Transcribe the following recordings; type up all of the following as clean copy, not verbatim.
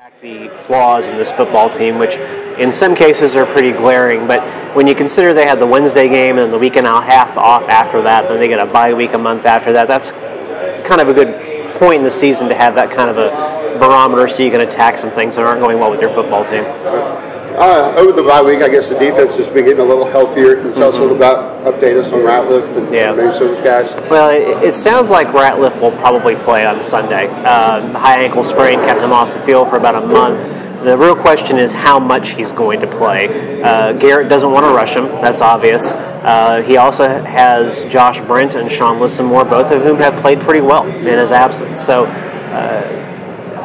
The flaws in this football team, which in some cases are pretty glaring, but when you consider they had the Wednesday game and the week and a half off after that, then they get a bye week a month after that, that's kind of a good point in the season to have that kind of a barometer so you can attack some things that aren't going well with your football team. Over the bye week, I guess the defense has been getting a little healthier. Can you tell us a little about, update us on Rattle and maybe some of those guys? Well, it sounds like Rattle will probably play on Sunday. The high ankle sprain kept him off the field for about a month. The real question is how much he's going to play. Garrett doesn't want to rush him. That's obvious. He also has Josh Brent and Sean Lissamore, both of whom have played pretty well in his absence. So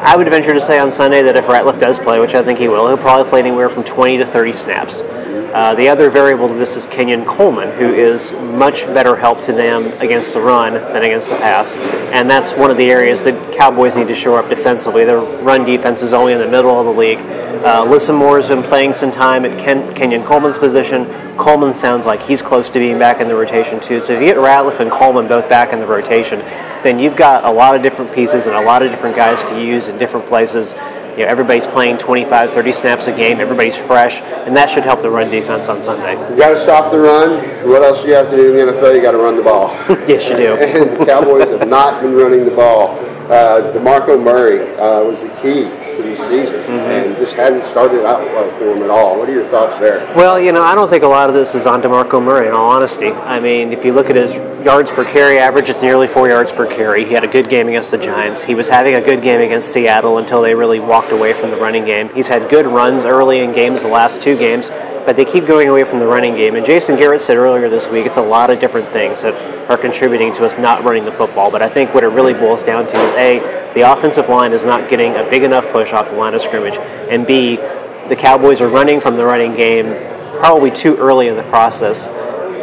I would venture to say on Sunday that if Ratliff does play, which I think he will, he'll probably play anywhere from 20 to 30 snaps. The other variable to this is Kenyon Coleman, who is much better help to them against the run than against the pass. And that's one of the areas that Cowboys need to shore up defensively. Their run defense is only in the middle of the league. Lissamore has been playing some time at Kenyon Coleman's position. Coleman sounds like he's close to being back in the rotation too. So if you get Ratliff and Coleman both back in the rotation, then you've got a lot of different pieces and a lot of different guys to use in different places. You know, everybody's playing 25, 30 snaps a game. Everybody's fresh, and that should help the run defense on Sunday. You got to stop the run. What else do you have to do in the NFL? You got to run the ball. Yes, you do. And the Cowboys have not been running the ball. DeMarco Murray was the key to this season, and just hadn't started out well for him at all. What are your thoughts there? Well, you know, I don't think a lot of this is on DeMarco Murray, in all honesty. I mean, if you look at his yards per carry average, it's nearly 4 yards per carry. He had a good game against the Giants. He was having a good game against Seattle until they really walked away from the running game. He's had good runs early in games, the last two games, but they keep going away from the running game. And Jason Garrett said earlier this week, it's a lot of different things that are contributing to us not running the football. But I think what it really boils down to is, A, the offensive line is not getting a big enough push off the line of scrimmage, and B, the Cowboys are running from the running game probably too early in the process.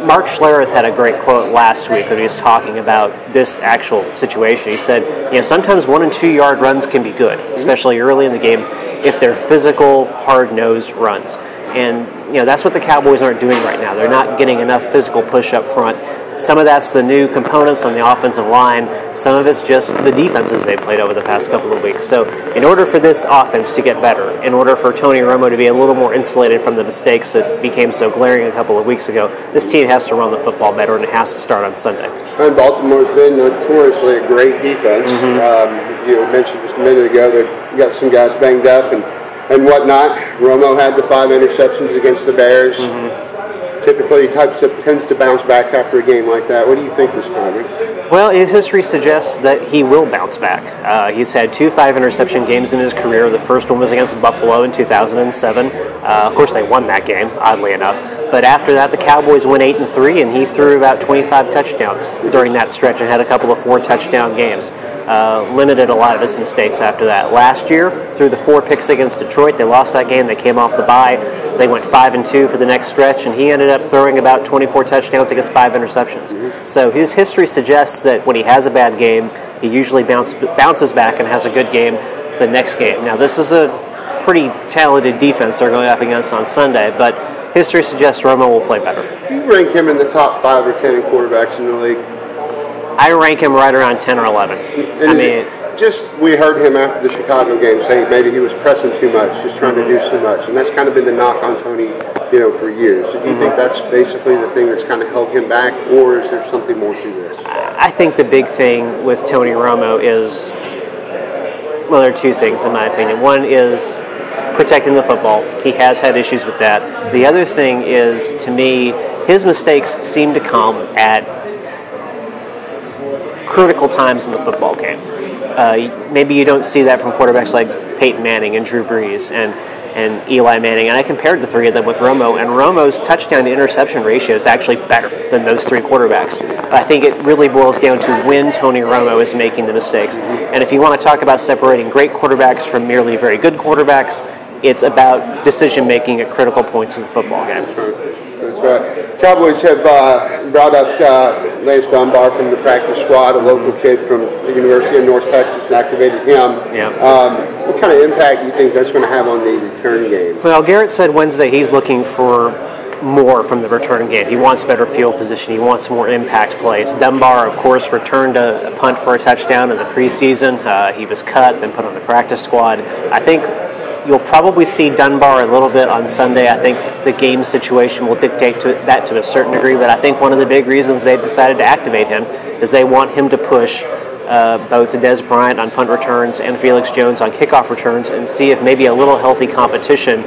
Mark Schlereth had a great quote last week when he was talking about this actual situation. He said, you know, sometimes 1 and 2 yard runs can be good, especially early in the game, if they're physical, hard-nosed runs. And, you know, that's what the Cowboys aren't doing right now. They're not getting enough physical push up front. Some of that's the new components on the offensive line. Some of it's just the defenses they've played over the past couple of weeks. So in order for this offense to get better, in order for Tony Romo to be a little more insulated from the mistakes that became so glaring a couple of weeks ago, this team has to run the football better, and it has to start on Sunday. And Baltimore's been notoriously a great defense. You mentioned just a minute ago that you got some guys banged up and whatnot. Romo had the 5 interceptions against the Bears. Typically, he tends to bounce back after a game like that. What do you think this time? Well, his history suggests that he will bounce back. He's had 2 5-interception games in his career. The first one was against Buffalo in 2007. Of course, they won that game, oddly enough. But after that, the Cowboys went 8-3, and he threw about 25 touchdowns during that stretch and had a couple of 4-touchdown games. Limited a lot of his mistakes after that. Last year, threw the 4 picks against Detroit. They lost that game. They came off the bye. They went 5-2 for the next stretch, and he ended up throwing about 24 touchdowns against 5 interceptions. So his history suggests that when he has a bad game, he usually bounces back and has a good game the next game. Now, this is a pretty talented defense they're going up against on Sunday, but history suggests Romo will play better. Do you rank him in the top 5 or 10 in quarterbacks in the league? I rank him right around 10 or 11. We heard him after the Chicago game saying maybe he was pressing too much, just trying to do too much, and that's kind of been the knock on Tony, for years. So do you think that's basically the thing that's kind of held him back, or is there something more to this? I think the big thing with Tony Romo is, well, there are 2 things in my opinion. One is protecting the football. He has had issues with that. The other thing is, to me, his mistakes seem to come at critical times in the football game. Maybe you don't see that from quarterbacks like Peyton Manning and Drew Brees and Eli Manning, and I compared the 3 of them with Romo, and Romo's touchdown to interception ratio is actually better than those 3 quarterbacks. I think it really boils down to when Tony Romo is making the mistakes. And if you want to talk about separating great quarterbacks from merely very good quarterbacks, it's about decision-making at critical points in the football game. That's right. Cowboys have brought up Lance Dunbar from the practice squad, a local kid from the University of North Texas, and activated him. What kind of impact do you think that's going to have on the return game? Well, Garrett said Wednesday he's looking for more from the return game. He wants better field position. He wants more impact plays. Dunbar, of course, returned a punt for a touchdown in the preseason. He was cut, then put on the practice squad. I think You'll probably see Dunbar a little bit on Sunday. I think the game situation will dictate that to a certain degree, but I think one of the big reasons they've decided to activate him is they want him to push both Des Bryant on punt returns and Felix Jones on kickoff returns and see if maybe a little healthy competition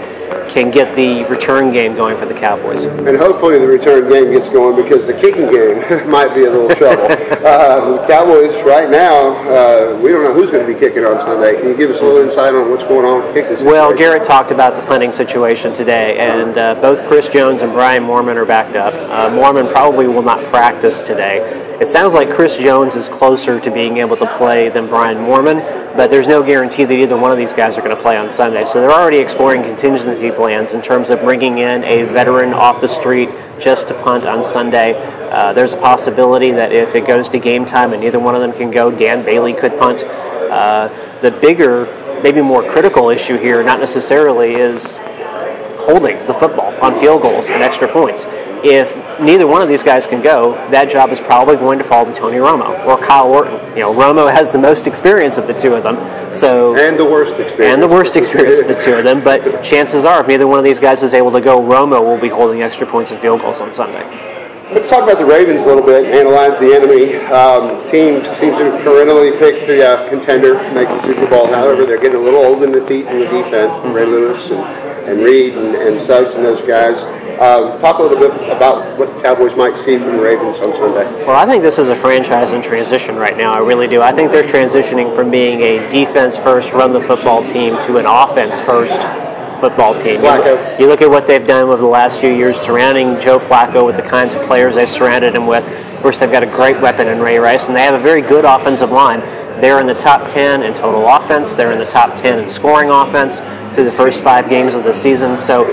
can get the return game going for the Cowboys. And hopefully the return game gets going, because the kicking game might be a little trouble. The Cowboys right now, we don't know who's going to be kicking on Sunday. Can you give us a little insight on what's going on with the kicking situation? Well, Garrett talked about the punting situation today, and both Chris Jones and Brian Moorman are backed up. Moorman probably will not practice today. It sounds like Chris Jones is closer to being able to play than Brian Moorman, but there's no guarantee that either one of these guys are going to play on Sunday. So they're already exploring contingency plans in terms of bringing in a veteran off the street just to punt on Sunday. There's a possibility that if it goes to game time and neither one of them can go, Dan Bailey could punt. The bigger, maybe more critical issue here, not necessarily, is holding the football on field goals and extra points. If neither one of these guys can go, that job is probably going to fall to Tony Romo or Kyle Orton. You know, Romo has the most experience of the two of them, and the worst experience of the two of them. But chances are, if neither one of these guys is able to go, Romo will be holding extra points and field goals on Sunday. Let's talk about the Ravens a little bit, analyze the enemy. Team seems to perennially pick the contender to make the Super Bowl. However, they're getting a little old in the teeth in the defense. Ray Lewis and Reed and Suggs and those guys. Talk a little bit about what the Cowboys might see from the Ravens on Sunday. Well, I think this is a franchise in transition right now. I really do. I think they're transitioning from being a defense-first, run-the-football team to an offense-first football team. You look at what they've done over the last few years surrounding Joe Flacco with the kinds of players they've surrounded him with. Of course, they've got a great weapon in Ray Rice, and they have a very good offensive line. They're in the top 10 in total offense. They're in the top 10 in scoring offense through the first 5 games of the season. So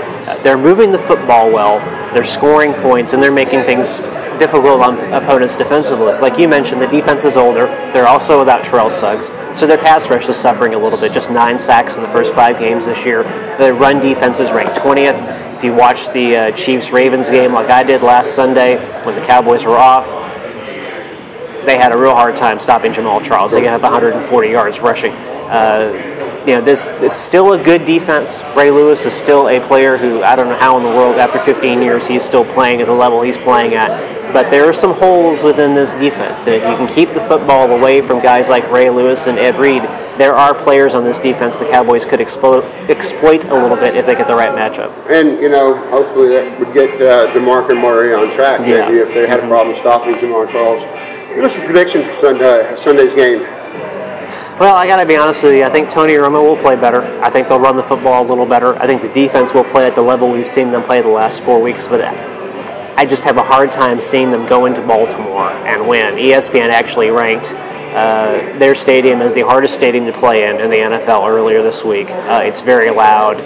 they're moving the football well. They're scoring points, and they're making things difficult on opponents defensively. Like you mentioned, the defense is older. They're also without Terrell Suggs. So their pass rush is suffering a little bit. Just 9 sacks in the first 5 games this year. Their run defense is ranked 20th. If you watch the Chiefs-Ravens game like I did last Sunday when the Cowboys were off, they had a real hard time stopping Jamal Charles. They got up 140 yards rushing. It's still a good defense. Ray Lewis is still a player who, I don't know how in the world, after 15 years, he's still playing at the level he's playing at. But there are some holes within this defense. And if you can keep the football away from guys like Ray Lewis and Ed Reed, there are players on this defense the Cowboys could exploit a little bit if they get the right matchup. And, hopefully that would get DeMarco Murray on track. Yeah. Maybe if they had a problem stopping Jamal Charles. Give us a prediction for Sunday's game. Well, I got to be honest with you. I think Tony Romo will play better. I think they'll run the football a little better. I think the defense will play at the level we've seen them play the last 4 weeks. But I just have a hard time seeing them go into Baltimore and win. ESPN actually ranked their stadium as the hardest stadium to play in the NFL earlier this week. It's very loud.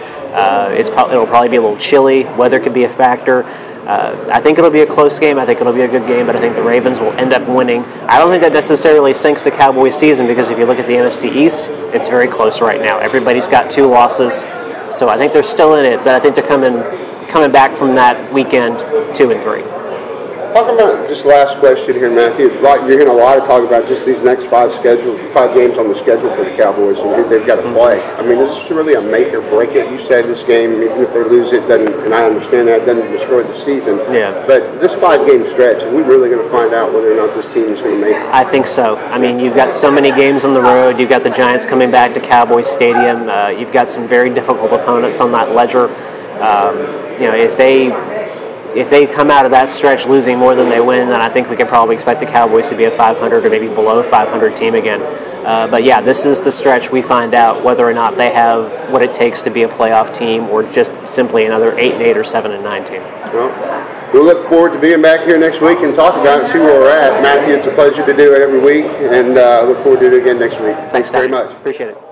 It'll probably be a little chilly. Weather could be a factor. I think it'll be a close game. I think it'll be a good game, but I think the Ravens will end up winning. I don't think that necessarily sinks the Cowboys' season, because if you look at the NFC East, it's very close right now. Everybody's got 2 losses, so I think they're still in it, but I think they're coming back from that weekend 2-3. Talking about this last question here, Matthew, you're hearing a lot of talk about just these next 5 games on the schedule for the Cowboys and who they've got to play. I mean, this is really a make or break it. You said this game, even if they lose it, doesn't, and I understand that, doesn't destroy the season. Yeah. But this 5-game stretch, are we really going to find out whether or not this team is going to make it? I think so. I mean, you've got so many games on the road. You've got the Giants coming back to Cowboys Stadium. You've got some very difficult opponents on that ledger. If they come out of that stretch losing more than they win, then I think we can probably expect the Cowboys to be a 500 or maybe below 500 team again. But yeah, this is the stretch we find out whether or not they have what it takes to be a playoff team or just simply another 8-8 or 7-9 team. Well, we'll look forward to being back here next week and talk about it and see where we're at. Matthew, it's a pleasure to do it every week, and look forward to it again next week. Thanks very much. Appreciate it.